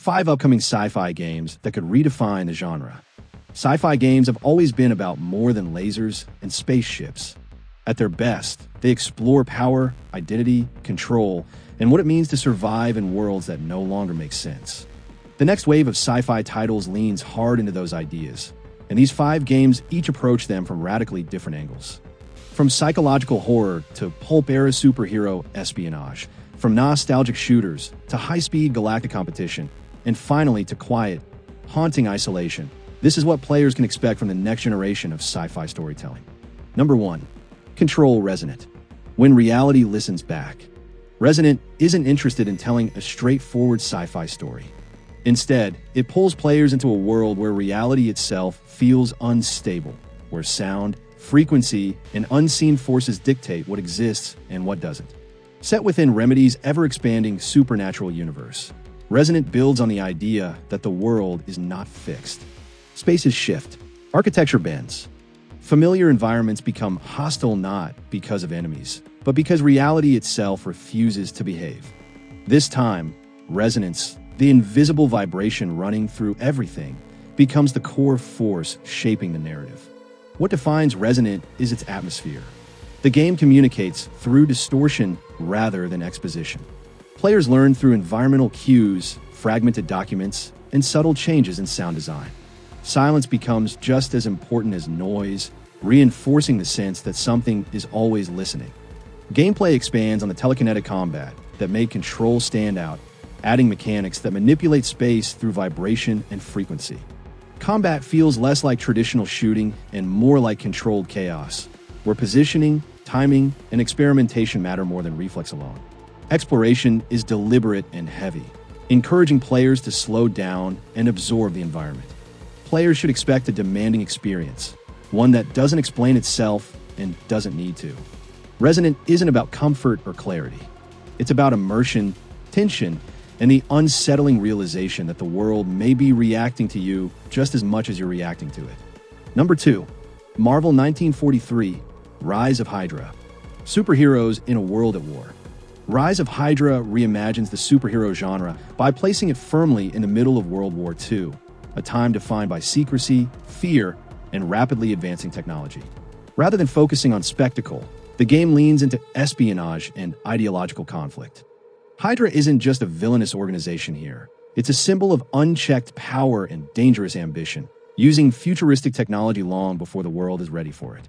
5 upcoming sci-fi games that could redefine the genre. Sci-fi games have always been about more than lasers and spaceships. At their best, they explore power, identity, control, and what it means to survive in worlds that no longer make sense. The next wave of sci-fi titles leans hard into those ideas, and these 5 games each approach them from radically different angles. From psychological horror to pulp-era superhero espionage, from nostalgic shooters to high-speed galactic competition, and finally to quiet, haunting isolation, this is what players can expect from the next generation of sci-fi storytelling. Number 1. Control Resonant. When reality listens back. Resonant isn't interested in telling a straightforward sci-fi story. Instead, it pulls players into a world where reality itself feels unstable, where sound, frequency, and unseen forces dictate what exists and what doesn't. Set within Remedy's ever-expanding supernatural universe, Resonant builds on the idea that the world is not fixed. Spaces shift, architecture bends. Familiar environments become hostile not because of enemies, but because reality itself refuses to behave. This time, resonance, the invisible vibration running through everything, becomes the core force shaping the narrative. What defines Resonant is its atmosphere. The game communicates through distortion rather than exposition. Players learn through environmental cues, fragmented documents, and subtle changes in sound design. Silence becomes just as important as noise, reinforcing the sense that something is always listening. Gameplay expands on the telekinetic combat that made Control stand out, adding mechanics that manipulate space through vibration and frequency. Combat feels less like traditional shooting and more like controlled chaos, where positioning, timing, and experimentation matter more than reflex alone. Exploration is deliberate and heavy, encouraging players to slow down and absorb the environment. Players should expect a demanding experience, one that doesn't explain itself and doesn't need to. Resonant isn't about comfort or clarity. It's about immersion, tension, and the unsettling realization that the world may be reacting to you just as much as you're reacting to it. Number 2. Marvel 1943, Rise of Hydra. Superheroes in a world at war. Rise of Hydra reimagines the superhero genre by placing it firmly in the middle of World War II, a time defined by secrecy, fear, and rapidly advancing technology. Rather than focusing on spectacle, the game leans into espionage and ideological conflict. Hydra isn't just a villainous organization here. It's a symbol of unchecked power and dangerous ambition, using futuristic technology long before the world is ready for it.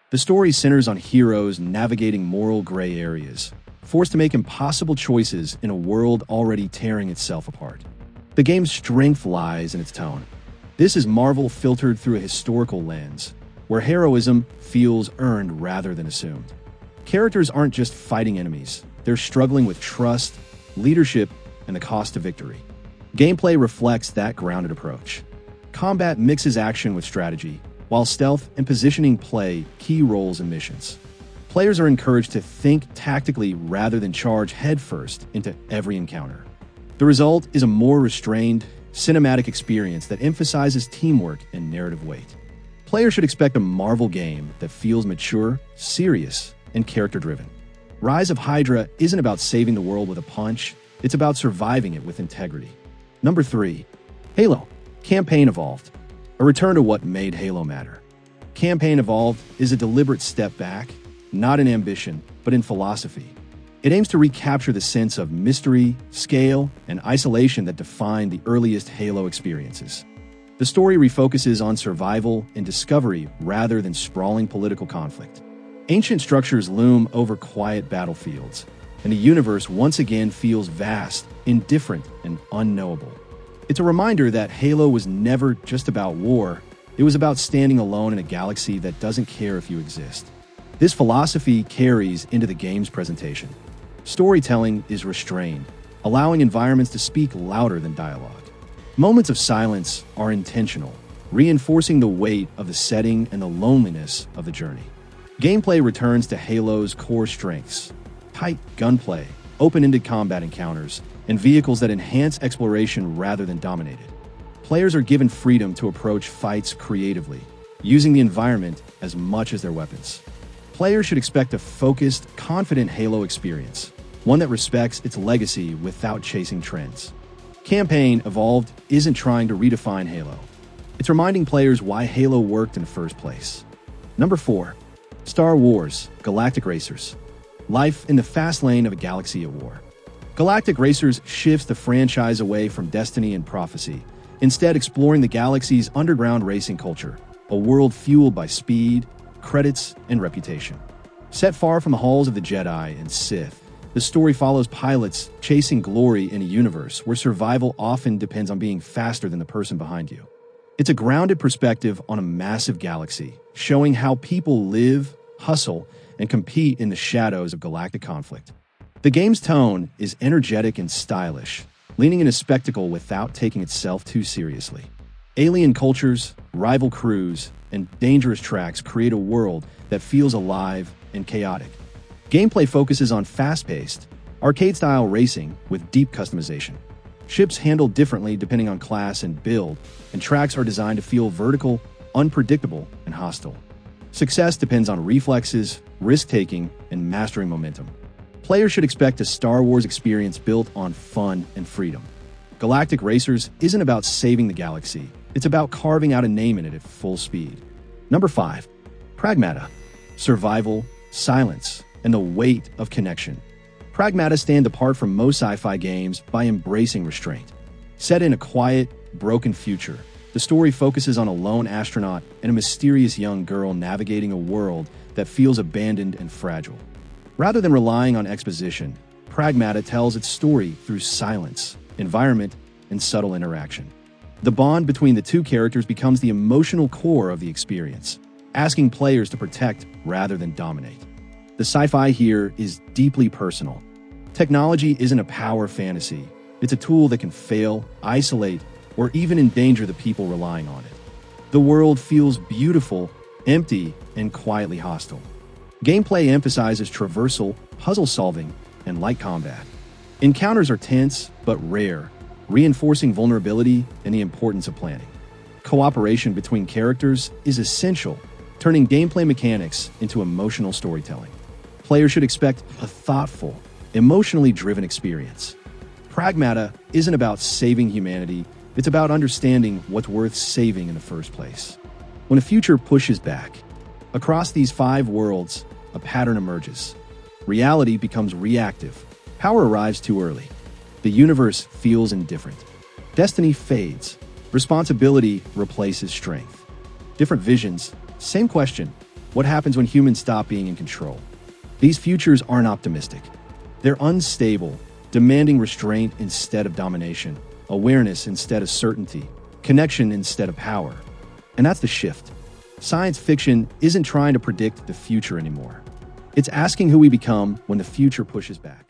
The story centers on heroes navigating moral gray areas, forced to make impossible choices in a world already tearing itself apart. The game's strength lies in its tone. This is Marvel filtered through a historical lens, where heroism feels earned rather than assumed. Characters aren't just fighting enemies. They're struggling with trust, leadership, and the cost of victory. Gameplay reflects that grounded approach. Combat mixes action with strategy, while stealth and positioning play key roles in missions. Players are encouraged to think tactically rather than charge headfirst into every encounter. The result is a more restrained, cinematic experience that emphasizes teamwork and narrative weight. Players should expect a Marvel game that feels mature, serious, and character-driven. Rise of Hydra isn't about saving the world with a punch, it's about surviving it with integrity. Number 3. Halo. Campaign Evolved. A return to what made Halo matter. Campaign Evolved is a deliberate step back, not in ambition, but in philosophy. It aims to recapture the sense of mystery, scale, and isolation that defined the earliest Halo experiences. The story refocuses on survival and discovery rather than sprawling political conflict. Ancient structures loom over quiet battlefields, and the universe once again feels vast, indifferent, and unknowable. It's a reminder that Halo was never just about war, it was about standing alone in a galaxy that doesn't care if you exist. This philosophy carries into the game's presentation. Storytelling is restrained, allowing environments to speak louder than dialogue. Moments of silence are intentional, reinforcing the weight of the setting and the loneliness of the journey. Gameplay returns to Halo's core strengths: tight gunplay, open-ended combat encounters, and vehicles that enhance exploration rather than dominate it. Players are given freedom to approach fights creatively, using the environment as much as their weapons. Players should expect a focused, confident Halo experience, one that respects its legacy without chasing trends. Campaign Evolved isn't trying to redefine Halo. It's reminding players why Halo worked in the first place. Number 4. Star Wars Galactic Racers. Life in the fast lane of a galaxy at war. Galactic Racers shifts the franchise away from destiny and prophecy, instead exploring the galaxy's underground racing culture, a world fueled by speed, credits, and reputation. Set far from the halls of the Jedi and Sith, the story follows pilots chasing glory in a universe where survival often depends on being faster than the person behind you. It's a grounded perspective on a massive galaxy, showing how people live, hustle, and compete in the shadows of galactic conflict. The game's tone is energetic and stylish, leaning in a spectacle without taking itself too seriously. Alien cultures, rival crews, and dangerous tracks create a world that feels alive and chaotic. Gameplay focuses on fast-paced, arcade-style racing with deep customization. Ships handle differently depending on class and build, and tracks are designed to feel vertical, unpredictable, and hostile. Success depends on reflexes, risk-taking, and mastering momentum. Players should expect a Star Wars experience built on fun and freedom. Galactic Racers isn't about saving the galaxy, it's about carving out a name in it at full speed. Number 5. Pragmata. Survival, silence, and the weight of connection. Pragmata stand apart from most sci-fi games by embracing restraint. Set in a quiet, broken future, the story focuses on a lone astronaut and a mysterious young girl navigating a world that feels abandoned and fragile. Rather than relying on exposition, Pragmata tells its story through silence, environment, and subtle interaction. The bond between the two characters becomes the emotional core of the experience, asking players to protect rather than dominate. The sci-fi here is deeply personal. Technology isn't a power fantasy. It's a tool that can fail, isolate, or even endanger the people relying on it. The world feels beautiful, empty, and quietly hostile. Gameplay emphasizes traversal, puzzle solving, and light combat. Encounters are tense but rare, reinforcing vulnerability and the importance of planning. Cooperation between characters is essential, turning gameplay mechanics into emotional storytelling. Players should expect a thoughtful, emotionally driven experience. Pragmata isn't about saving humanity, it's about understanding what's worth saving in the first place. When a future pushes back, across these 5 worlds, a pattern emerges. Reality becomes reactive. Power arrives too early. The universe feels indifferent. Destiny fades. Responsibility replaces strength. Different visions, same question. What happens when humans stop being in control? These futures aren't optimistic. They're unstable, demanding restraint instead of domination, awareness instead of certainty, connection instead of power. And that's the shift. Science fiction isn't trying to predict the future anymore. It's asking who we become when the future pushes back.